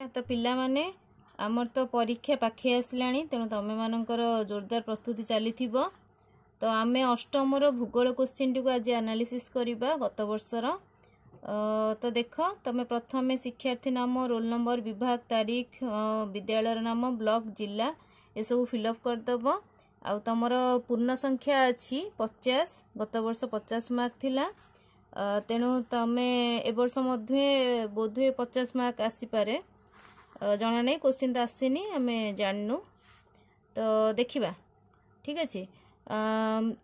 तो पिला माने आमर तो परीक्षा पाखे आसलाणी तेणु तमे मानकर जोरदार प्रस्तुति चली तो आम अष्टम भूगोल क्वेश्चन टी आज एनालिसिस करवा गत वर्षर तो देख तमे प्रथम शिक्षार्थी नाम रोल नंबर विभाग तारीख विद्यालय नाम ब्लॉक जिला ये सब फिलअप करदेव आ तुमर पूर्ण संख्या अच्छी 50 गत वर्ष 50 मार्क थिला तेणु तमे ए वर्ष मध्य बोधे 50 मार्क आसीपारे जना नहीं क्वेश्चन तो आसीनी आम जानू तो देखा ठीक अच्छे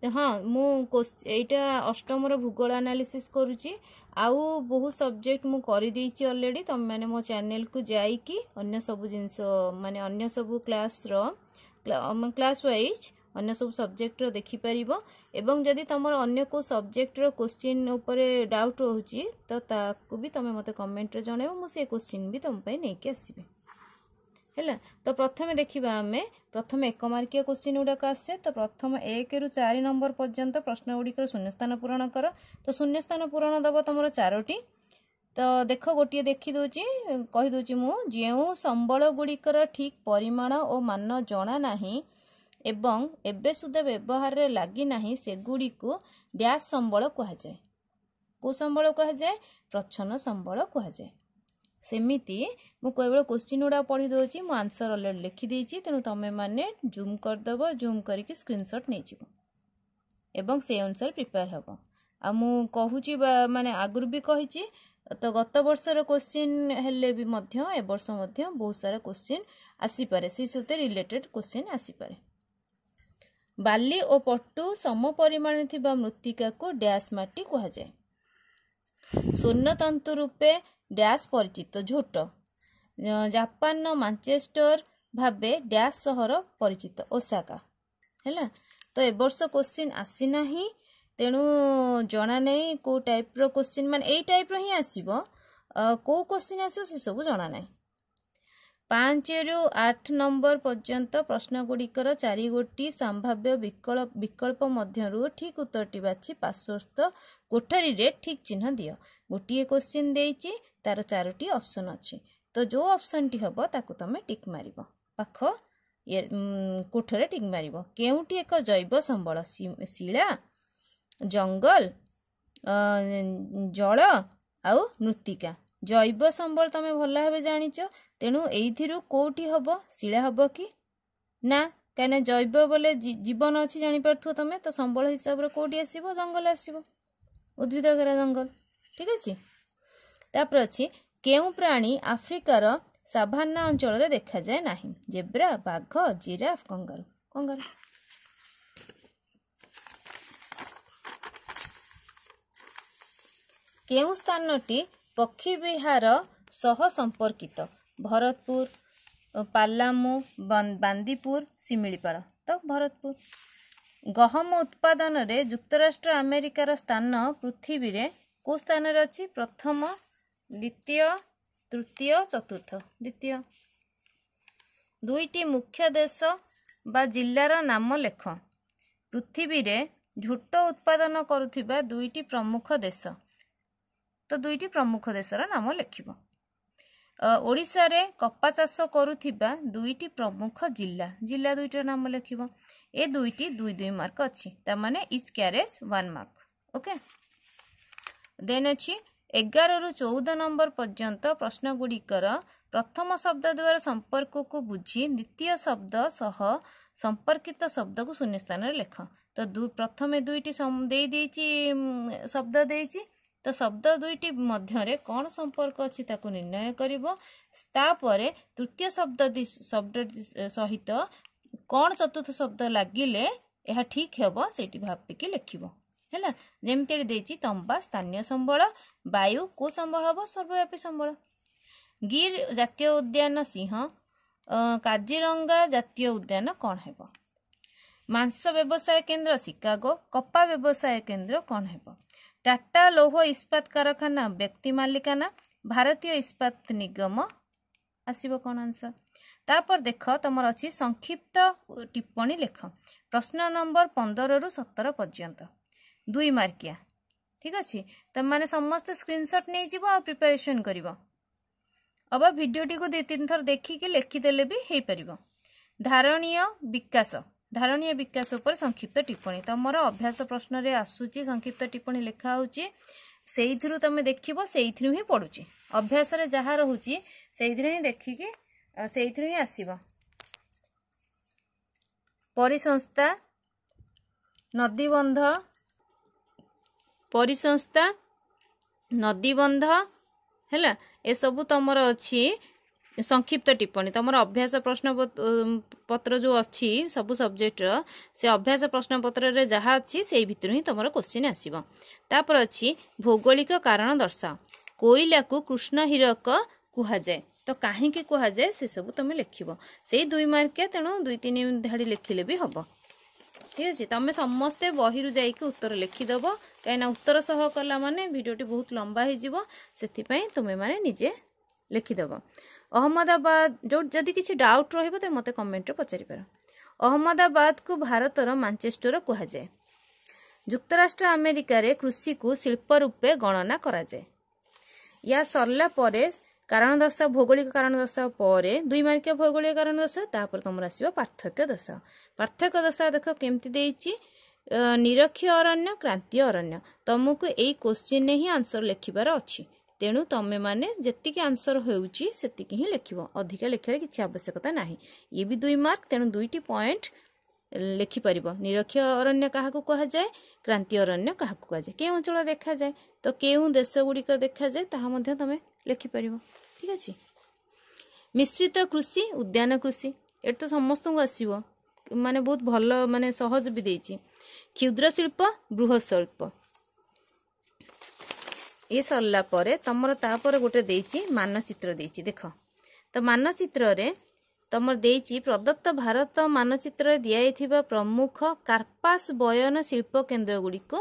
हाँ मुझा अष्टम भूगोल एनालिसिस करुच्ची आउ बहुत सब्जेक्ट मु कर देइछि ऑलरेडी तुम मैंने मो चैनल को जाइकी अन्य सब जिनस माने अन्य सब क्लास वाइज अन्य सब सब्जेक्ट रो देखि परिबो एवं जदि तमर अन्य को सब्जेक्ट रो क्वेश्चन ऊपर डाउट रहउची तो ताकू भी तमे मते कमेंट रे जणाइबो मु से क्वेश्चन भी तुम पई नै के आसीबे हैला। तो प्रथमे देखिबा हमें प्रथम एक मार्किया क्वेश्चन गुड़ाक आसे तो प्रथम 1 रु 4 नंबर पर्यंत प्रश्न गुड़िकर शून्यस्थान पूरण कर तो शून्यस्थान पूरण दब तुम 4टी तो देख गोटे देखी दूची कहीदे मु जो संबल गुड़िकर ठीक परिमाण और मान जना नाही एवं एबे सुधा व्यवहार रे लागी नाही सेगुड़ी को डैश संबल कहुए को संबल कहुए प्रच्छन्न संबल कहुए सेमिति मु कोई बेले क्वेश्चन गुड़ा पढ़ी दउची मु आंसर ऑलरेडी लिखि देइची तेणु तमे माने जूम करदेव जूम करके स्क्रीनशॉट नहीं जीवो एवं से अनुसार प्रिपेयर हबो आ मु कहूची माने आगुर भी कहिची तो गत वर्षर क्वेश्चन हेले भी मध्य ए वर्ष मध्य बहुत सारा क्वेश्चन आसी पारे से सते रिलेटेड क्वेश्चन आसी पारे। बाली और पट्टू सम परिमाण थिबा मृत्तिका को डैश माटी कहा जाए स्वर्ण तंतु रूपे डैश परिचित झोट जापान मानचेस्टर भाबे डैश सहर परिचित ओसाका हैला। तो ए वर्ष क्वेश्चन आसी नाही तेणु जना नहीं को टाइप रो क्वेश्चन मान ए टाइप रो ही आसीबो को क्वेश्चन आसीबो से सब जना नहीं। 5 रु 8 नंबर पर्यंत प्रश्न गुड़िकर 4 गोटी संभाव्य विकल्प मध्यरु ठीक उत्तरटी बाछि पार्श्वस्थ कोठरी रे ठीक चिन्ह दियो गोटे क्वेश्चन देइछि तार 4टी ऑप्शन अछि तो जो ऑप्शन टी हबो ताकू तमे टिक मारिबो पाख कोठरे टिक मारिबो केउटी एक जैव संबल शिला जंगल जल आउ मृत्तिका जैव संबल तमे भल भाबे जानिच तेणु एइथिरु कोठी हबो शिला हबो कि ना कने जैव बोले जीवन अछि जानि परथु तमे तो संबल हिसाब रे कोठी आसीबो जंगल आसीबो उद्भिद घरा जंगल ठीक अछि। तापर अछि केउ प्राणी आफ्रिकार साभाना अंचल रे देखा जाय नाही जेब्रा बाघ जिराफ कंगारू कंगारू। केउ स्थानटी पक्षी विहार सह संपर्कित भरतपुर पालामु बांदीपुर शिमिलीपाल तो भरतपुर। गहम उत्पादन रे युक्तराष्ट्र अमेरिकार स्थान पृथ्वी रे को स्थान रे अछि प्रथम द्वितीय तृतीय चतुर्थ द्वितीय। दुईटी मुख्य देश बा जिल्लार नाम लेख पृथ्वी रे झोट उत्पादन करुथिबा दुईटी प्रमुख देश तो दुईटी प्रमुख देशर नाम लिखिबो। ओडिशा रे कपा चाष करुथिबा दुईटी प्रमुख जिला जिला दुईटर नाम लिखिबो ए दुईटी 2 मार्क अछि ता माने each carriage 1 mark okay. Then अछि 11 रु 14 नंबर पर्यंत प्रश्न गुड़िकर प्रथम शब्द द्वारा संपर्क को बुझी द्वितीय शब्द सह संपर्कित शब्द को शून्य स्थान रे लेख तो प्रथमे दुईटी दे देइछि शब्द देइछि तो शब्द दुईटी मध्य कौन संपर्क अच्छी ताको निर्णय करिवो तापरे तृतीय शब्द सहित कौन चतुर्थ शब्द लागिले यह ठीक हेबो सेठी भाबिकी लिखिबो हैला। जेमति देइछि तंबा स्थानीय संबल वायु को संबल हबो सर्वव्यापी संबल। गिर जातीय उद्यान सिंह काजीरंगा जातीय उद्यान कौन हेबो। मांस व्यवसाय केंद्र शिकागो कपा व्यवसाय केंद्र कौन हेबो। टाटा लौह इस्पात कारखाना व्यक्ति मालिकाना भारतीय इस्पात निगम आसीबो कौन आंसर। तापर देख तमर अछि संक्षिप्त टिप्पणी लेख प्रश्न नंबर 15 रु 17 पर्यंत 2 मार्किया ठीक अच्छे तुम मैंने समस्त स्क्रीनशॉट नहीं जीव आ प्रिपरेशन करिवो अब भिडियोटी को 2-3 थर देखिकी लिखिदेले भी हो पार। धारणीय विकास पर संक्षिप्त टिप्पणी तुम अभ्यास प्रश्न रे आसूची संक्षिप्त टिप्पणी लिखा होची से तुम देखिबो से ही पड़ुची अभ्यास रे जहाँ रहुची से ही देखिकी से ही आसीबो। परिसंस्था नदीबंध हैला ए सबु तमर अछि संक्षिप्त टिप्पणी तुम अभ्यास प्रश्न पत्र जो अच्छी सब सब्जेक्ट से अभ्यास प्रश्न पत्र रे जहाँ अच्छी से भितर ही तुम क्वेश्चन आसीबो। तापर अच्छी भौगोलिक कारण दर्शाओ कोयला को कृष्ण हीरक कुहा जाए तो कहीं कुहा जाए से सब तुम लिखिबो से 2 मार्किया तेणु 2-3 धाड़ी लिखिले भी हम ठीक अच्छे। तुम समस्ते बही जाइए उत्तर लिखिदेव कहीं उत्तर सह कला माने भिडियोटी बहुत लंबा हो तुम्हें माने निजे लिखिदेव। अहमदाबाद जो जदि किसी डाउट रहिबो तो मते कमेंट रे पचारि पार। अहमदाबाद को भारतर मानचेस्टर कुहा जाए। युक्तराष्ट्र अमेरिका रे कृषि को शिल्प रूपे गणना करा जाए। या सरला परे कारण दर्शाओ भौगोलिक कारण दर्शाओ पर 2 मार्किया भौगोलिक कारण दर्शाओ तापर तुम आसो पार्थक्य दर्शाओ देख केमती देइची निरक्षीय अरण्य क्रांतीय अरण्य तुमको यही क्वेश्चन ने ही आंसर लिखिबार अच्छी तेणु तुम्हें माने जेतिकी आंसर होउची सेतिकी ही लिखिबो अधिका लिखार किसी आवश्यकता नाही। ये भी 2 मार्क तेणु 2टी पॉइंट लिखि परिबो। निरक्षीय अरण्य क्या कह जाए क्रांतीय अरण्य क्या कह जाए केउ अंचल देखा जाए तो केउ देश गुड़िक देखा जाए ताहा मध्य तमे लिखि परिबो ठीक अछि। मिश्रित कृषि उद्यान कृषि ए तो समस्त को आसीबो माने बहुत भल माने सहज भी देइची। क्षुद्र शिल्प बृहत शिल्प ये सरला परे तमर तापर गोटे देइची मानचित्र देइची देख तो मानचित्र रे तमर देइची प्रदत्त भारत मानचित्र दियाइथिबा प्रमुख कार्पास बयन शिल्प केन्द्र गुड़िक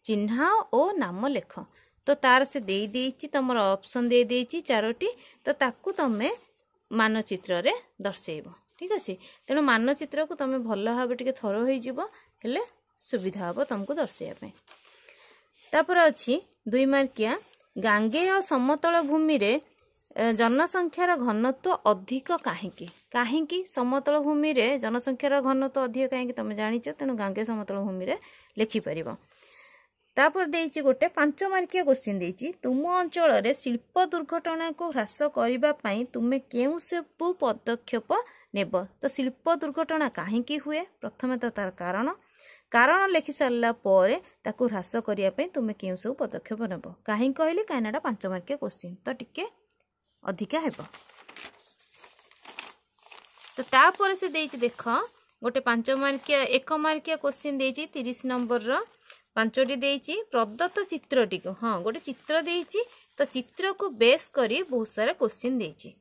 चिन्हाओ और नाम लेख तो तार से देइची तमर ऑप्शन दे देइची 4टी तो ताकू तमे मानचित्र रे दर्शेइबो ठीक अछि। तेणु मानचित्र को तमे भल भाव टिके थरो होई जिवो हेले सुविधा हबो तुमको दर्शेया पे। तापर अछि 2 मार्किया गांगेय समतल भूमि रे जनसंख्यार घनत्व अधिक काहींकी समतल भूमि रे जनसंख्यार घनत्व अधिक काहींकी तुम जानिच तेणु गांगेय समतल भूमि रे लिखि परिबो। तापर देइची गोटे 5 मार्किया क्वेश्चन देइची तुम अंचल रे शिल्प दुर्घटना को ह्रास करिबा पई तुमे केउ सब पदक्षेप नेब तो शिल्प दुर्घटना काहींकी हुए प्रथमे तो तार कारण लिखि सारला परे ताकू ह्रास करिया पई तुमे केउ सब पदक्षेप नेब काहीं कहली काइनाडा 5 मार्किया क्वेश्चन तो टिके अधिका हेबो। तो तापर से देइची देख गोटे 5 मार्किया 1 मार्किया क्वेश्चन देइची 30 नंबर रो 5टी देइची प्रदत्त चित्रटी को हाँ गोटे चित्र देइची तो चित्र को बेस करी बहुत सारा क्वेश्चन देइची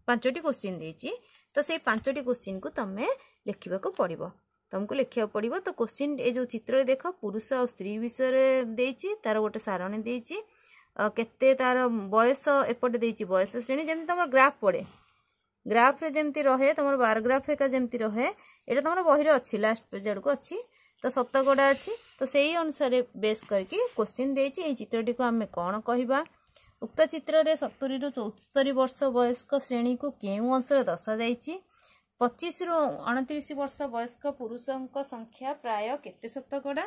5टी क्वेश्चन देइची तो से 5टी क्वेश्चन को तमे लिखिबा को पड़िबो तुमको लिखिया पड़िबो। तो क्वेश्चन ए जो चित्र देख पुरुष और स्त्री विषय देइची तार गोटे सारणी देइची केते तार बयस एपटे देइची बयस श्रेणी जेमति तमर ग्राफ पड़े ग्राफ रे जेमति रहे तमर बार ग्राफ एका जेमति रहे एटा तमर बही रे अछि लास्ट पेज को अछि तो शतकड़ा अच्छी तो सही अनुसार बेस करके क्वेश्चन देइची ए चित्रटी को आमे कोन कहिबा उक्त चित्र रे 70 रु 74 वर्ष वयस्क श्रेणी को केउ अंश रे दर्शा जाइची 25 रु 29 वर्ष वयस्क पुरुषक संख्या प्राय केते शतकड़ा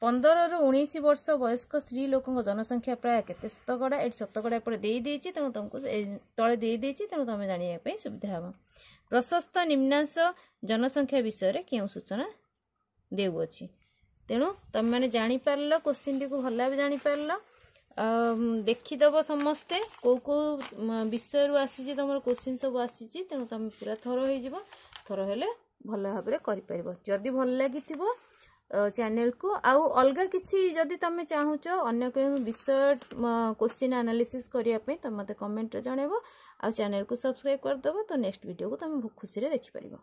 15 रु 19 वर्ष वयस्क स्त्री लोकक जनसंख्या प्राय केते शतकड़ा ए शतकड़ा पर देई देइची तेणु तुमको तळे देई देइची तेणु तुम जानिया पे सुविधा हो। प्रशस्त निम्नांश जनसंख्या विषय रे केउ सूचना देउ अछि तेणु तुम मैंने जानी पारल क्वेश्चन टी को भल भाव जानी पारल देखिदेव समस्ते को विषय रु आसी तुम क्वेश्चन सब आसी तेणु तुम पूरा थर हो थर हेले भल भाव में कर जदि भल लगी चैनल को आउ अलग किसी जदि तुम चाहूच अन्य कोई विषय क्वेश्चन एनालिसिस करने तुम मत कमेंट जनइब आ चैनल को सब्सक्राइब करदेव तो नेक्स्ट वीडियो को तुम खुशी देखिपर।